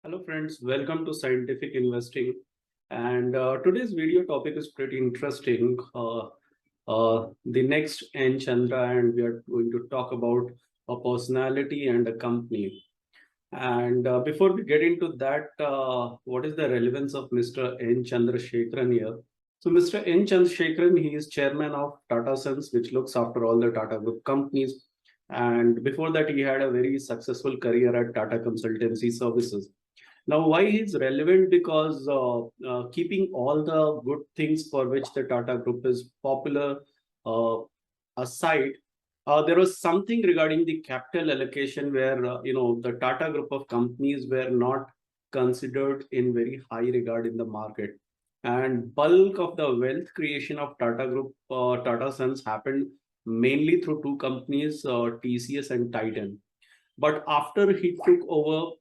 Hello friends, welcome to Scientific Investing. And today's video topic is pretty interesting. The next N Chandra, and we are going to talk about a personality and a company. And before we get into that, what is the relevance of Mr. N Chandrasekharan here? So Mr. N Chandrasekharan, he is chairman of Tata Sons, which looks after all the Tata Group companies. And before that, he had a very successful career at Tata Consultancy Services. Now, why is relevant? Because keeping all the good things for which the Tata Group is popular uh, aside, there was something regarding the capital allocation where the Tata Group of companies were not considered in very high regard in the market, and bulk of the wealth creation of Tata Group, Tata Sons happened mainly through two companies, TCS and Titan. But after he took over,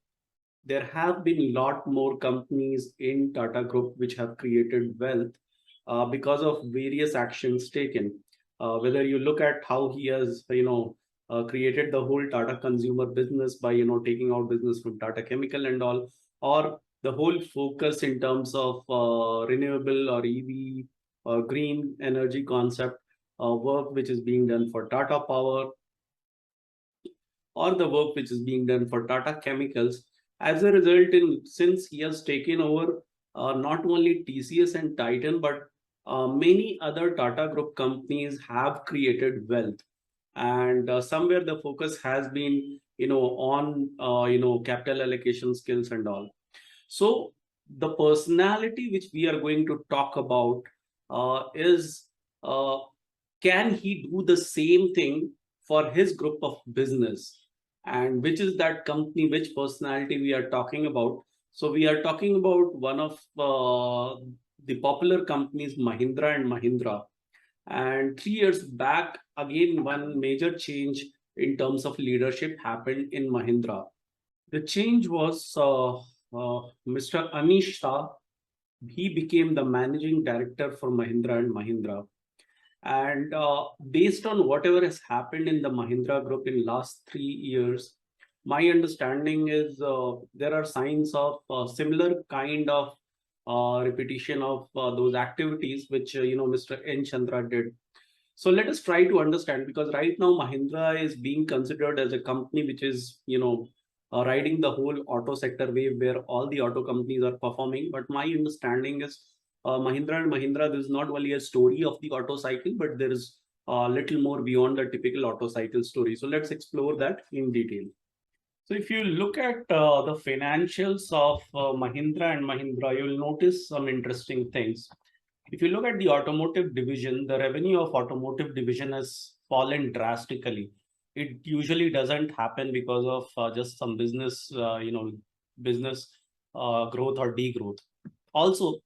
there have been a lot more companies in Tata Group which have created wealth because of various actions taken. Whether you look at how he has, created the whole Tata consumer business by, taking out business from Tata Chemical and all, or the whole focus in terms of renewable or EV or green energy concept work which is being done for Tata Power, or the work which is being done for Tata Chemicals. As a result, since he has taken over not only TCS and Titan, but many other Tata Group companies have created wealth, and somewhere the focus has been, on capital allocation skills and all. So the personality which we are going to talk about is, uh, can he do the same thing for his group of business? And which is that company, which personality we are talking about? So we are talking about one of the popular companies, Mahindra and Mahindra. And 3 years back, again, one major change in terms of leadership happened in Mahindra. The change was Mr. Anish Shah. He became the managing director for Mahindra and Mahindra. And based on whatever has happened in the Mahindra Group in last 3 years, my understanding is there are signs of similar kind of repetition of those activities which Mr. N Chandra did. So let us try to understand, because right now Mahindra is being considered as a company which is riding the whole auto sector wave where all the auto companies are performing. But my understanding is Mahindra and Mahindra, this is not only a story of the auto cycle, but there is a little more beyond the typical auto cycle story. So let's explore that in detail. So if you look at the financials of Mahindra and Mahindra, you'll notice some interesting things. If you look at the automotive division, the revenue of automotive division has fallen drastically. It usually doesn't happen because of just some business, business growth or degrowth. Also,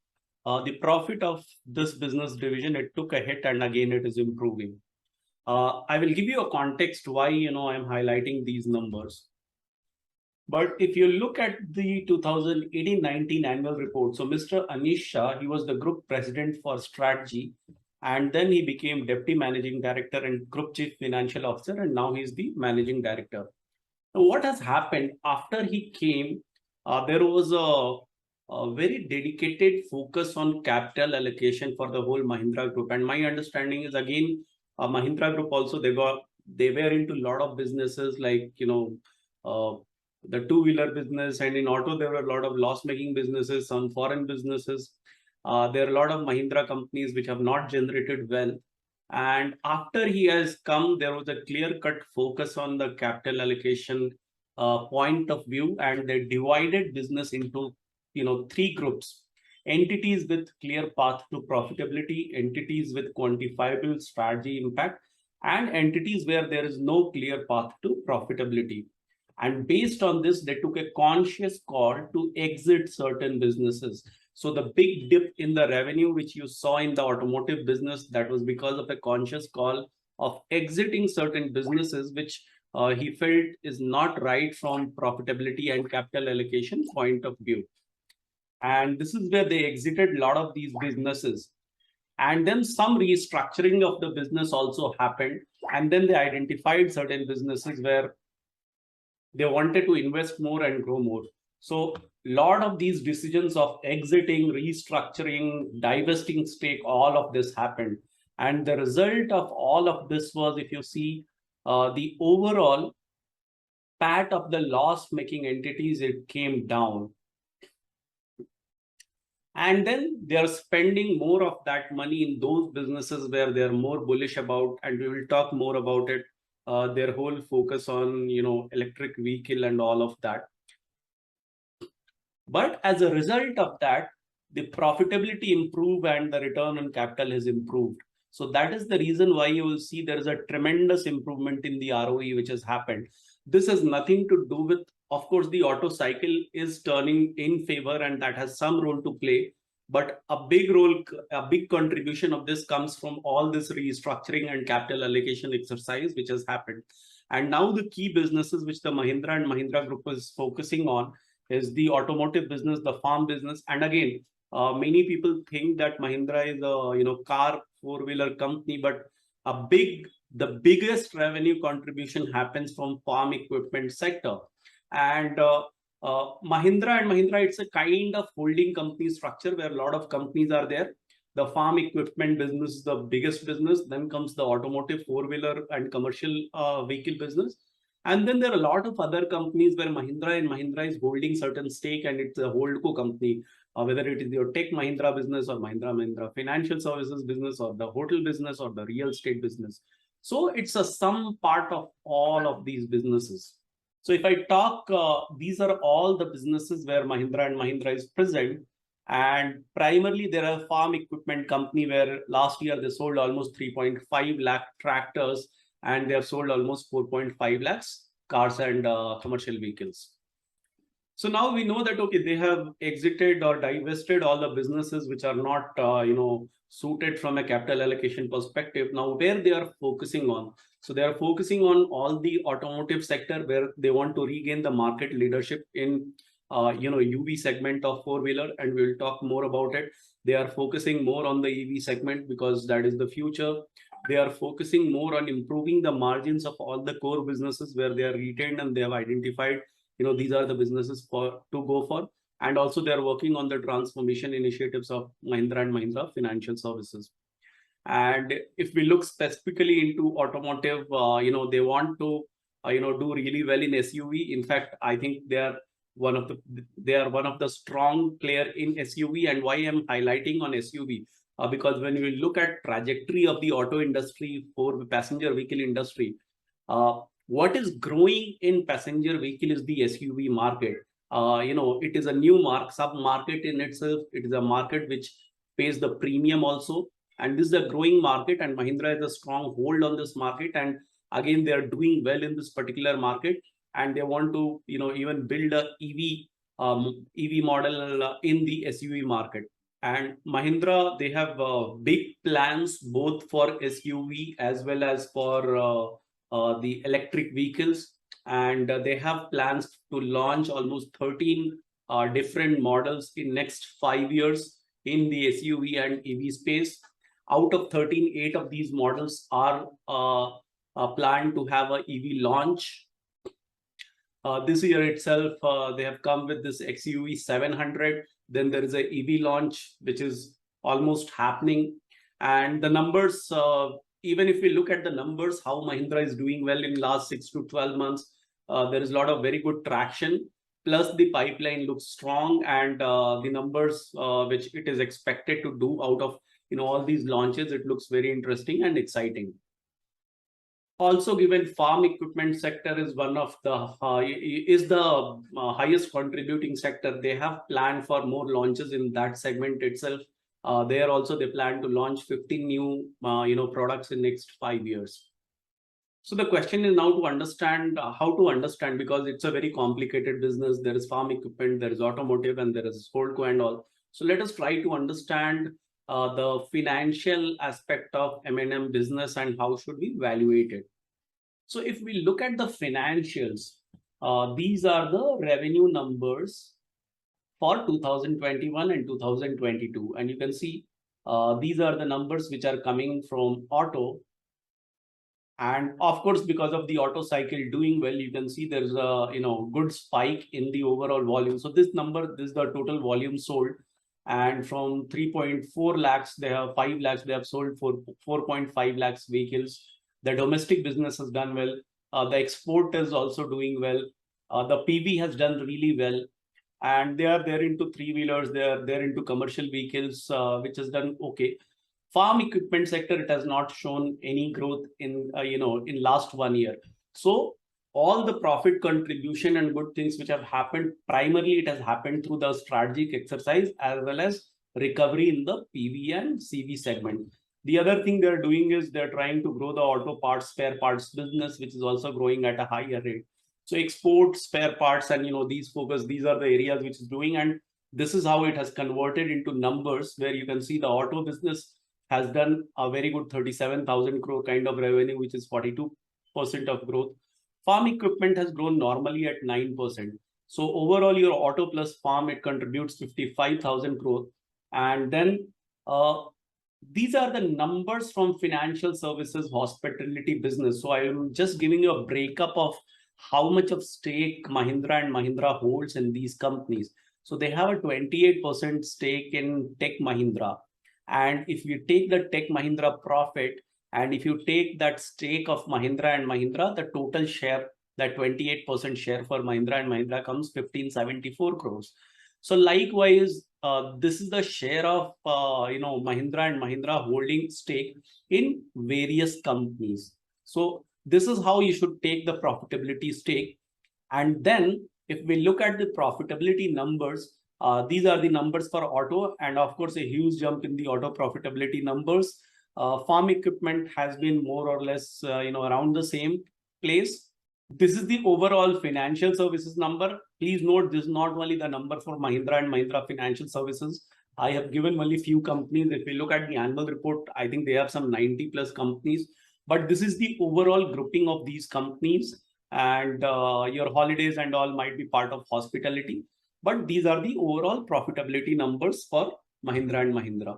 the profit of this business division, it took a hit, and again it is improving. I will give you a context why I'm highlighting these numbers. But if you look at the 2018-19 annual report, so Mr. Anish Shah, he was the group president for strategy, and then he became deputy managing director and group chief financial officer, and now he's the managing director. Now, what has happened after he came? There was a very dedicated focus on capital allocation for the whole Mahindra Group, and my understanding is, again, Mahindra Group also, they were into a lot of businesses like the two-wheeler business, and in auto there were a lot of loss-making businesses, some foreign businesses. There are a lot of Mahindra companies which have not generated wealth. And after he has come, there was a clear-cut focus on the capital allocation point of view, and they divided business into three groups: entities with clear path to profitability, entities with quantifiable strategy impact, and entities where there is no clear path to profitability. And based on this, they took a conscious call to exit certain businesses. So the big dip in the revenue which you saw in the automotive business, that was because of a conscious call of exiting certain businesses which he felt is not right from profitability and capital allocation point of view. And this is where they exited a lot of these businesses. And then some restructuring of the business also happened. And then they identified certain businesses where they wanted to invest more and grow more. So lot of these decisions of exiting, restructuring, divesting stake, all of this happened. And the result of all of this was, if you see the overall PAT of the loss-making entities, it came down. And then they are spending more of that money in those businesses where they are more bullish about, and we will talk more about it, their whole focus on, electric vehicle and all of that. But as a result of that, the profitability improved and the return on capital has improved. So that is the reason why you will see there is a tremendous improvement in the ROE which has happened. This has nothing to do with, of course, the auto cycle is turning in favor and that has some role to play. But a big contribution of this comes from all this restructuring and capital allocation exercise which has happened. And now the key businesses which the Mahindra and Mahindra group is focusing on is the automotive business, the farm business. And again, many people think that Mahindra is a car four-wheeler company, but the biggest revenue contribution happens from farm equipment sector. And Mahindra and Mahindra, it's a kind of holding company structure where a lot of companies are there. The farm equipment business is the biggest business. Then comes the automotive four-wheeler and commercial vehicle business. And then there are a lot of other companies where Mahindra is holding certain stake and it's a holdco company, whether it is your tech Mahindra business or Mahindra financial services business or the hotel business or the real estate business. So it's a sum part of all of these businesses. So if I talk, these are all the businesses where Mahindra and Mahindra is present. And primarily there are farm equipment company where last year they sold almost 3.5 lakh tractors and they have sold almost 4.5 lakhs cars and commercial vehicles. So now we know that, okay, they have exited or divested all the businesses which are not, suited from a capital allocation perspective. Now where they are focusing on. So they are focusing on all the automotive sector where they want to regain the market leadership in, UV segment of four-wheeler, and we'll talk more about it. They are focusing more on the EV segment because that is the future. They are focusing more on improving the margins of all the core businesses where they are retained and they have identified, these are the businesses to go for. And also they are working on the transformation initiatives of Mahindra and Mahindra financial services. And if we look specifically into automotive, they want to, do really well in SUV. In fact, I think they are one of the strong player in SUV. And why I'm highlighting on SUV? Because when we look at trajectory of the auto industry for passenger vehicle industry, what is growing in passenger vehicle is the SUV market. It is a new sub-market in itself. It is a market which pays the premium also. And this is a growing market and Mahindra has a strong hold on this market. And again, they are doing well in this particular market. And they want to, even build a EV model in the SUV market. And Mahindra, they have big plans both for SUV as well as for the electric vehicles. And they have plans to launch almost 13 different models in next 5 years in the SUV and EV space. Out of 13, 8 of these models are planned to have a EV launch. This year itself, they have come with this XUV 700. Then there is a EV launch, which is almost happening. And the numbers, even if we look at the numbers, how Mahindra is doing well in last 6 to 12 months, there is a lot of very good traction. Plus the pipeline looks strong and the numbers which it is expected to do out of all these launches, it looks very interesting and exciting. Also, given farm equipment sector is one of the highest contributing sector, they have planned for more launches in that segment itself. There also they plan to launch 15 new products in next 5 years. So the question is now to understand how to understand, because it's a very complicated business. There is farm equipment, there is automotive, and there is holdco and all. So let us try to understand the financial aspect of M&M business and how should we evaluate it. So if we look at the financials, these are the revenue numbers for 2021 and 2022. And you can see these are the numbers which are coming from auto. And of course, because of the auto cycle doing well, you can see there's a good spike in the overall volume. So this number, this is the total volume sold. And from 3.4 lakhs, they have 5 lakhs, they have sold for 4.5 lakhs vehicles. The domestic business has done well. The export is also doing well. The PV has done really well. And they're into three-wheelers, they're into commercial vehicles, which has done okay. Farm equipment sector, it has not shown any growth in in last 1 year. So all the profit contribution and good things which have happened, primarily it has happened through the strategic exercise as well as recovery in the PV and CV segment. The other thing they're doing is they're trying to grow the auto parts, spare parts business, which is also growing at a higher rate. So export, spare parts, and these are the areas which is doing. And this is how it has converted into numbers, where you can see the auto business has done a very good 37,000 crore kind of revenue, which is 42% of growth. Farm equipment has grown normally at 9%. So overall, your auto plus farm, it contributes 55,000 crore. And then these are the numbers from financial services, hospitality business. So I am just giving you a breakup of how much of stake Mahindra and Mahindra holds in these companies. So they have a 28% stake in Tech Mahindra. And if you take the Tech Mahindra profit, and if you take that stake of Mahindra and Mahindra, the total share, that 28% share for Mahindra and Mahindra comes 1574 crores. So likewise, this is the share of Mahindra and Mahindra holding stake in various companies. So this is how you should take the profitability stake. And then if we look at the profitability numbers, these are the numbers for auto, and of course, a huge jump in the auto profitability numbers. Farm equipment has been more or less, around the same place. This is the overall financial services number. Please note, this is not only the number for Mahindra and Mahindra Financial Services. I have given only few companies. If we look at the annual report, I think they have some 90 plus companies. But this is the overall grouping of these companies. And your holidays and all might be part of hospitality. But these are the overall profitability numbers for Mahindra and Mahindra.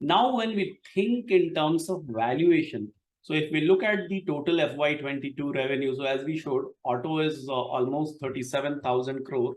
Now, when we think in terms of valuation, so if we look at the total FY22 revenue, so as we showed, auto is almost 37,000 crore,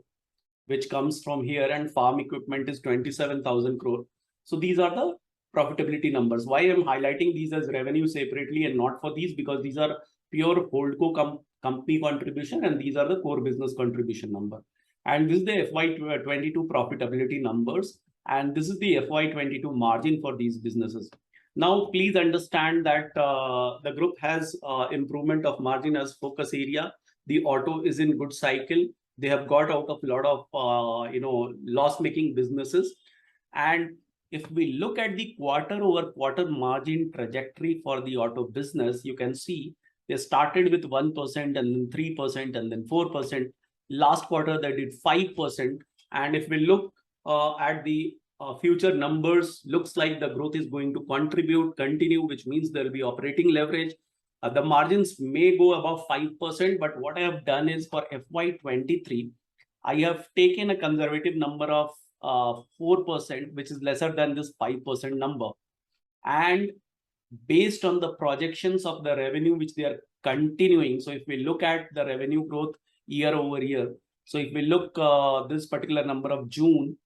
which comes from here, and farm equipment is 27,000 crore. So these are the profitability numbers. Why I'm highlighting these as revenue separately and not for these? Because these are pure holdco company contribution, and these are the core business contribution number. And this is the FY22 profitability numbers, and this is the FY22 margin for these businesses. Now, please understand that the group has improvement of margin as focus area. The auto is in good cycle. They have got out of a lot of loss-making businesses. And if we look at the quarter-over-quarter margin trajectory for the auto business, you can see they started with 1% and then 3% and then 4%. Last quarter, they did 5%. And if we look at the future numbers, looks like the growth is going to continue, which means there will be operating leverage. The margins may go above 5%, but what I have done is for FY23, I have taken a conservative number of 4%, which is lesser than this 5% number. And based on the projections of the revenue, which they are continuing. So if we look at the revenue growth year over year, so if we look this particular number of June,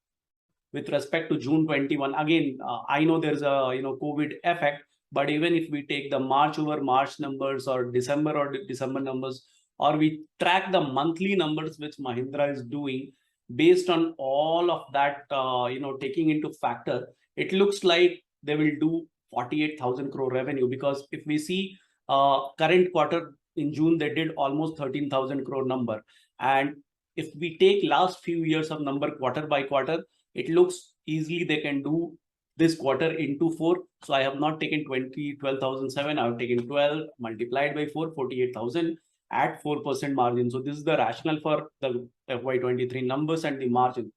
with respect to June 21, again, I know there's a COVID effect, but even if we take the March over March numbers or December numbers, or we track the monthly numbers which Mahindra is doing, based on all of that, taking into factor, it looks like they will do 48,000 crore revenue. Because if we see current quarter in June, they did almost 13,000 crore number. And if we take last few years of number quarter by quarter, it looks easily they can do this quarter into 4. So I have not taken 12,007. I have taken 12 multiplied by 4, 48,000 at 4% margin. So this is the rationale for the FY23 numbers and the margin.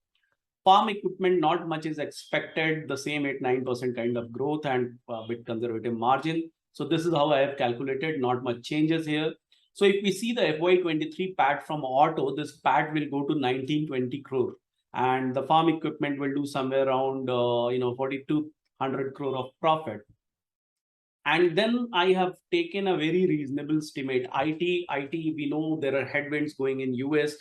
Farm equipment, not much is expected, the same 8-9% kind of growth and a bit conservative margin. So this is how I have calculated, not much changes here. So if we see the FY23 PAT from auto, this PAT will go to 1920 crore. And the farm equipment will do somewhere around 4,200 crore of profit. And then I have taken a very reasonable estimate. IT, we know there are headwinds going in US,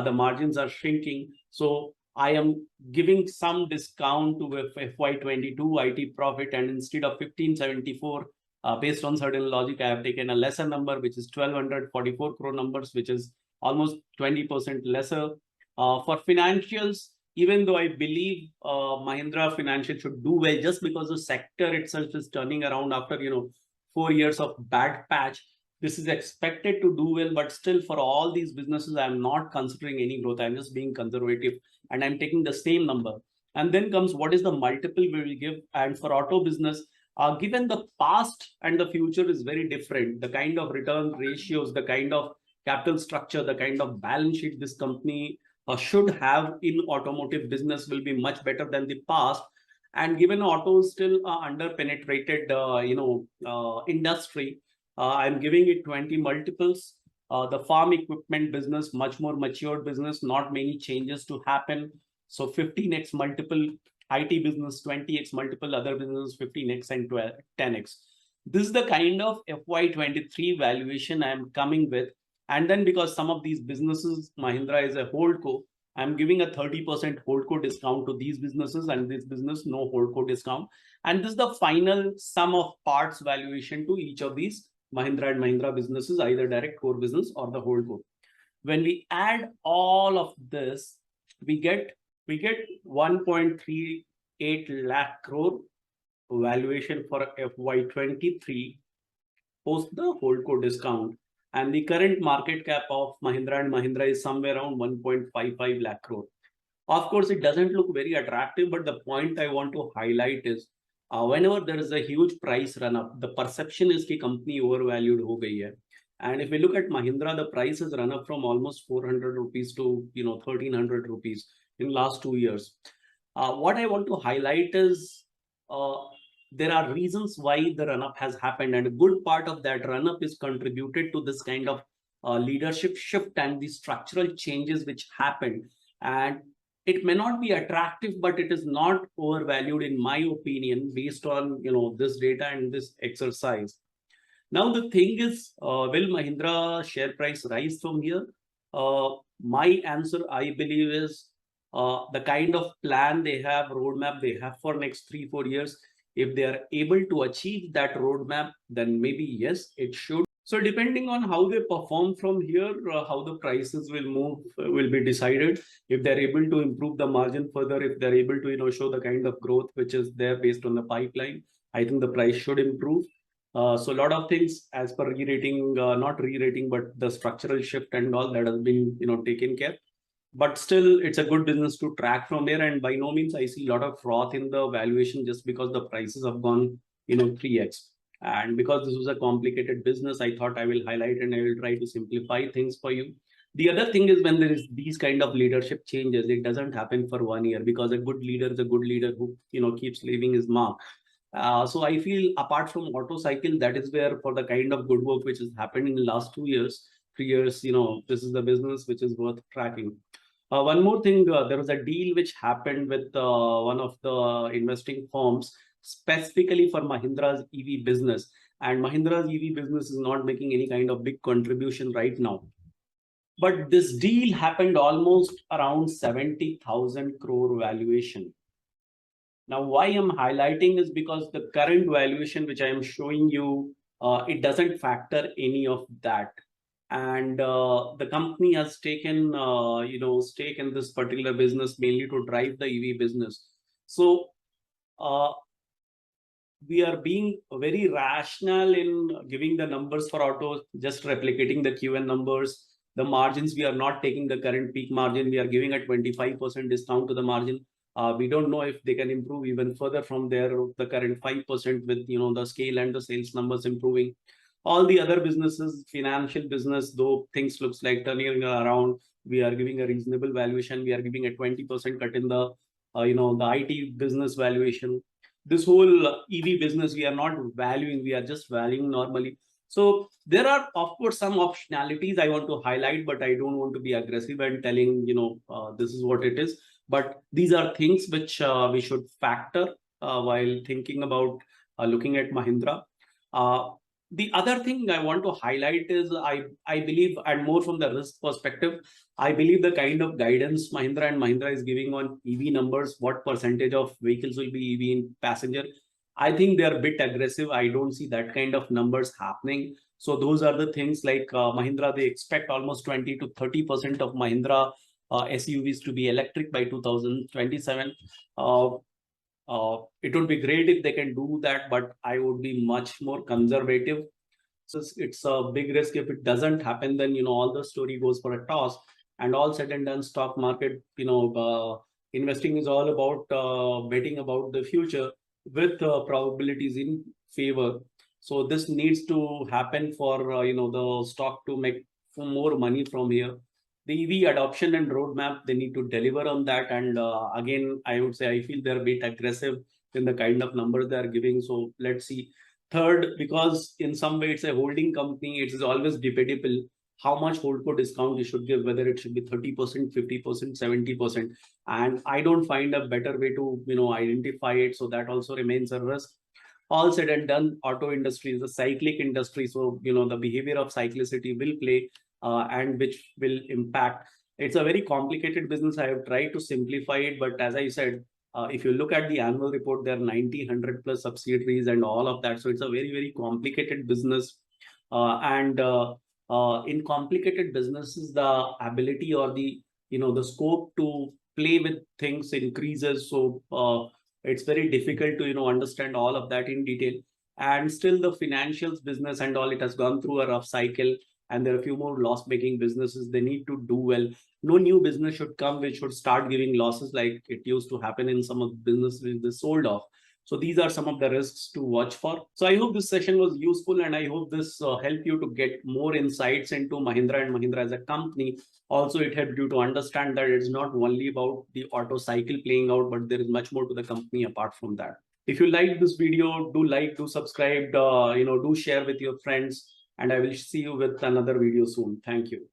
the margins are shrinking. So I am giving some discount to FY22 IT profit, and instead of 1574, based on certain logic, I have taken a lesser number, which is 1244 crore numbers, which is almost 20% lesser. For financials, even though I believe Mahindra Financial should do well, just because the sector itself is turning around after 4 years of bad patch, this is expected to do well. But still, for all these businesses, I'm not considering any growth. I'm just being conservative, and I'm taking the same number. And then comes what is the multiple we will give. And for auto business, given the past and the future is very different, the kind of return ratios, the kind of capital structure, the kind of balance sheet this company should have in automotive business will be much better than the past. And given auto is still under penetrated industry, I'm giving it 20 multiples. The farm equipment business, much more matured business, not many changes to happen. So 15x multiple. IT business 20x multiple, other business 15x and 10x. This is the kind of FY23 valuation I'm coming with. And then because some of these businesses, Mahindra is a holdco, I'm giving a 30% holdco discount to these businesses, and this business no holdco discount. And this is the final sum of parts valuation to each of these Mahindra and Mahindra businesses, either direct core business or the holdco. When we add all of this, we get 1.38 lakh crore valuation for FY23 post the holdco discount. And the current market cap of Mahindra and Mahindra is somewhere around 1.55 lakh crore. Of course, it doesn't look very attractive, but the point I want to highlight is whenever there is a huge price run up, the perception is that company overvalued ho gayi hai. And if we look at Mahindra, the price has run up from almost 400 rupees to 1300 rupees in last 2 years. What I want to highlight is there are reasons why the run-up has happened, and a good part of that run-up is contributed to this kind of leadership shift and the structural changes which happened. And it may not be attractive, but it is not overvalued, in my opinion, based on this data and this exercise. Now the thing is, will Mahindra share price rise from here? My answer, I believe, is the kind of plan they have, roadmap they have for next 3-4 years. If they are able to achieve that roadmap, then maybe yes, it should. So depending on how they perform from here, how the prices will move will be decided. If they're able to improve the margin further, if they're able to show the kind of growth which is there based on the pipeline, I think the price should improve. So a lot of things as per re-rating, not re-rating, but the structural shift and all that has been taken care. But still, it's a good business to track from there. And by no means I see a lot of froth in the valuation just because the prices have gone 3x. And because this was a complicated business, I thought I will highlight and I will try to simplify things for you. The other thing is, when there is these kind of leadership changes, it doesn't happen for 1 year, because a good leader is a good leader who keeps leaving his mark. So I feel apart from auto cycle, that is where for the kind of good work which has happened in the last 2 years, 3 years, this is the business which is worth tracking. One more thing, there was a deal which happened with one of the investing firms specifically for Mahindra's EV business. And Mahindra's EV business is not making any kind of big contribution right now. But this deal happened almost around 70,000 crore valuation. Now, why I'm highlighting is because the current valuation which I am showing you, it doesn't factor any of that. And the company has taken stake in this particular business mainly to drive the EV business. So we are being very rational in giving the numbers for autos, just replicating the QN numbers. The margins, we are not taking the current peak margin, we are giving a 25% discount to the margin. We don't know if they can improve even further from there, the current 5% with the scale and the sales numbers improving. All the other businesses, financial business, though things looks like turning around, we are giving a reasonable valuation. We are giving a 20% cut in the the IT business valuation. This whole EV business, we are not valuing, we are just valuing normally. So there are, of course, some optionalities I want to highlight, but I don't want to be aggressive and telling this is what it is. But these are things which we should factor while thinking about looking at Mahindra. The other thing I want to highlight is I believe, and more from the risk perspective, I believe the kind of guidance Mahindra and Mahindra is giving on EV numbers, what percentage of vehicles will be EV in passenger, I think they are a bit aggressive. I don't see that kind of numbers happening. So those are the things like Mahindra, they expect almost 20 to 30% of Mahindra SUVs to be electric by 2027. It would be great if they can do that, but I would be much more conservative. So it's a big risk. If it doesn't happen, then all the story goes for a toss. And all said and done, stock market, investing is all about betting about the future with probabilities in favor. So this needs to happen for the stock to make more money from here. The EV adoption and roadmap, they need to deliver on that. And again, I would say I feel they're a bit aggressive in the kind of numbers they are giving. So let's see. Third, because in some way it's a holding company, it is always debatable how much holdco discount you should give, whether it should be 30%, 50%, 70%. And I don't find a better way to identify it. So that also remains a risk. All said and done, auto industry is a cyclic industry. So the behavior of cyclicity will play and which will impact. It's a very complicated business. I have tried to simplify it, but as I said, if you look at the annual report, there are 90, 100 plus subsidiaries and all of that. So it's a very, very complicated business. And in complicated businesses, the ability or the scope to play with things increases. So it's very difficult to understand all of that in detail. And still the financials business and all, it has gone through a rough cycle, and there are a few more loss-making businesses. They need to do well. No new business should come which should start giving losses like it used to happen in some of the businesses they sold off. So these are some of the risks to watch for. So I hope this session was useful, and I hope this helped you to get more insights into Mahindra and Mahindra as a company. Also, it helped you to understand that it's not only about the auto cycle playing out, but there is much more to the company apart from that. If you like this video, do like, do subscribe, do share with your friends, and I will see you with another video soon. Thank you.